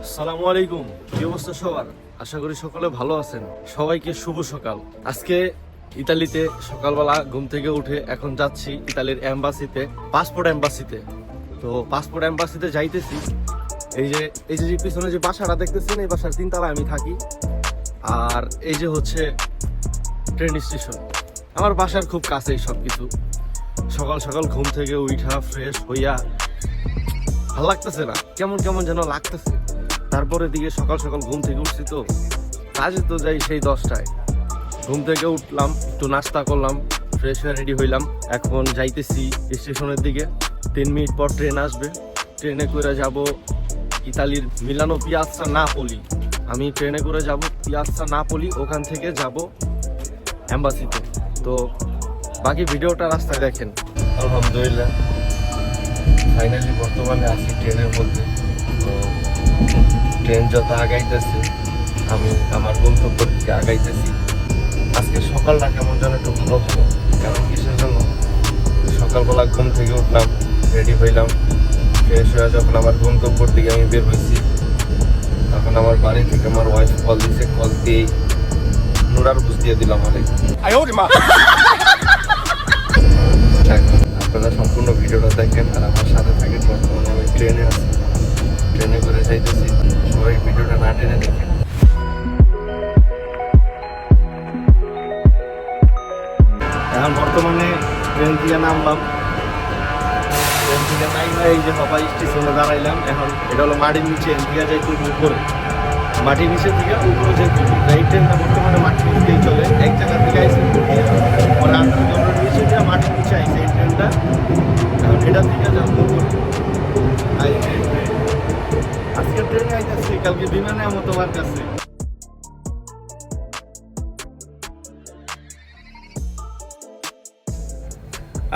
আসসালামু আলাইকুম, কি অবস্থা সবার? আশা করি সকলে ভালো আছেন। সবাইকে শুভ সকাল। আজকে ইতালিতে সকালবেলা ঘুম থেকে উঠে এখন যাচ্ছি ইতালির এম্বাসিতে, পাসপোর্ট এম্বাসিতে। তো পাসপোর্ট এম্বাসিতে যাইতেছি। এই যে পিছনে যে বাসাটা দেখতেছেন, এই বাসার 3 তলায় আমি থাকি। আর এই যে হচ্ছে ট্রেন স্টেশন। আমার বাসার খুব কাছেই সবকিছু। সকাল সকাল ঘুম থেকে উঠা ফ্রেশ হইয়া ভালো লাগতেছে না, কেমন কেমন যেন লাগতেছে। তারপরে দিকে সকাল সকাল ঘুম থেকে উঠছি, তো কাজে তো যাই সেই 10টায়। ঘুম থেকে উঠলাম, একটু নাস্তা করলাম, ফ্রেশ হয়ে রেডি হইলাম। এখন যাইতেছি স্টেশনের দিকে। 3 মিনিট পর ট্রেন আসবে। ট্রেনে করে যাব ইতালির মিলানো পিয়াজ্জা নাপোলি। আমি ট্রেনে করে যাব পিয়াজ্জা নাপোলি, ওখান থেকে যাব এম্বাসিতে। তো বাকি ভিডিওটা রাস্তায় দেখেন। আলহামদুলিল্লাহ ফাইনালি বর্তমানে আছি ট্রেনের মধ্যে। তো ট্রেন যত আগাইতেছে আমি আমার গন্তব্যের দিকে আগাইতেছি। আজকে সকালটা কেমন যেন একটু ভালো ভালো, কারণ কিসের জন্য? সকালবেলা ঘুম থেকে উঠলাম, রেডি হইলাম, ফ্রেশ হয়ে যখন আমার গন্তব্যের দিকে আমি বের হয়েছি, তখন আমার বাড়ি থেকে আমার ওয়াইফ কল দিয়েছে। কল দিয়েই নুরার বুঝ দিয়ে দিলাম অনেক। আপনারা সম্পূর্ণ ভিডিওটা দেখেন আর আমার সাথে থাকেন। বর্তমানে আমি ট্রেনে আছি, ট্রেনে করে যাইতেছি। সবাই ভিডিওটা না টেনে দেখেন। এখন বর্তমানে ট্রেন থেকে নামলাম। ট্রেন থেকে নাইমা এই যে সবাই স্টেশনে দাঁড়াইলাম। এখন এটা হলো মাটির নিচে, এদিকে যাই খুব উপরে, মাটির নিচে থেকে উপরে যাই। এই ট্রেনটা বর্তমানে মাটির নিচেই চলে। এক জায়গা থেকে আইসি পরে আন্দোলনের নিচে দিয়ে মাটির নিচে আইসে এই ট্রেনটা। এখন এটা থেকে যাবো উপরে। আজকে ট্রেনে আইতেছি, কালকে বিমানে আমার তোমার কাছে।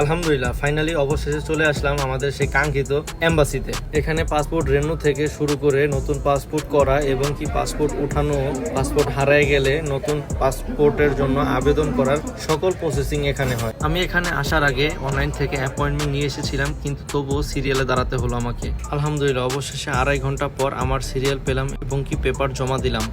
আলহামদুলিল্লাহ ফাইনালি অবশেষে চলে আসলাম আমাদের সেই কাঙ্ক্ষিত এম্বাসিতে। এখানে পাসপোর্ট রেনু থেকে শুরু করে নতুন পাসপোর্ট করা এবং কি পাসপোর্ট উঠানো, পাসপোর্ট হারায় গেলে নতুন পাসপোর্টের জন্য আবেদন করার সকল প্রসেসিং এখানে হয়। আমি এখানে আসার আগে অনলাইন থেকে অ্যাপয়েন্টমেন্ট নিয়ে এসেছিলাম, কিন্তু তবুও সিরিয়ালে দাঁড়াতে হলো আমাকে। আলহামদুলিল্লাহ অবশেষে 2.5 ঘন্টা পর আমার সিরিয়াল পেলাম এবং কি পেপার জমা দিলাম।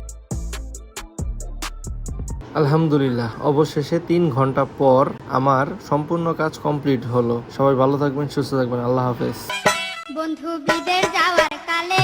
আলহামদুলিল্লাহ অবশেষে 3 ঘন্টা পর আমার সম্পূর্ণ কাজ কমপ্লিট হলো। সবাই ভালো থাকবেন, সুস্থ থাকবেন। আল্লাহ হাফেজ। বন্ধু বিদেশ যাওয়ার কালে